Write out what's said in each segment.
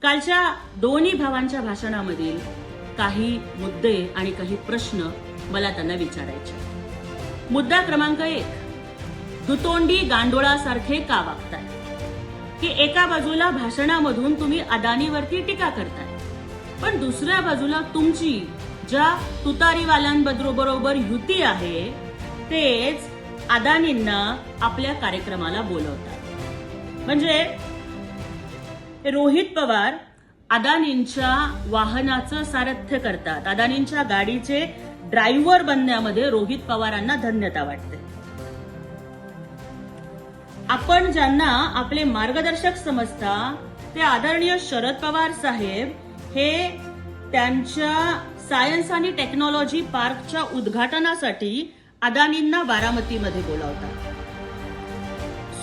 कालच्या दोन्ही भावांच्या भाषणामधील काही मुद्दे आणि काही प्रश्न मला त्यांना विचारायचे. मुद्दा क्रमांक 1, दुतोंडी गांडोळासारखे का वागताय? की एका बाजूला भाषणामधून तुम्ही अदानीवरती टीका करताय, पण दुसऱ्या बाजूला तुमची ज्या तुतारीवाल्यांबरोबर युती आहे तेच अदानींना आपल्या कार्यक्रमाला बोलवतात. म्हणजे रोहित पवार अदानींच्या वाहनाचं सारथ्य करतात. अदानींच्या गाडीचे ड्रायव्हर बनण्यामध्ये रोहित पवारांना धन्यता वाटते. आपण ज्यांना आपले मार्गदर्शक समजता ते आदरणीय शरद पवार साहेब हे त्यांच्या सायन्स आणि टेक्नॉलॉजी पार्कच्या उद्घाटनासाठी अदानींना बारामतीमध्ये बोलावतात.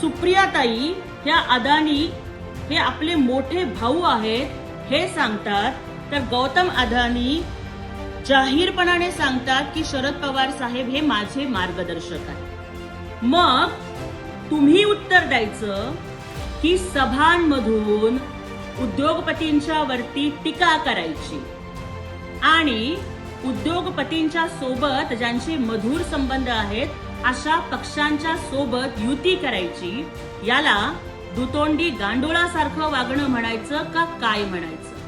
सुप्रियाताई ह्या अदानी हे आपले मोठे भाऊ आहेत हे सांगतात, तर गौतम अदानी जाहीरपणाने सांगतात की शरद पवार साहेब हे माझे मार्गदर्शक आहेत. मग तुम्ही उत्तर द्यायचं की सभांमधून उद्योगपतींच्या वरती टीका करायची आणि उद्योगपतींच्या सोबत ज्यांचे मधुर संबंध आहेत अशा पक्षांच्या सोबत युती करायची. याला दुतोंडी गांडोळासारखं वागणं म्हणायचं का काय म्हणायचं?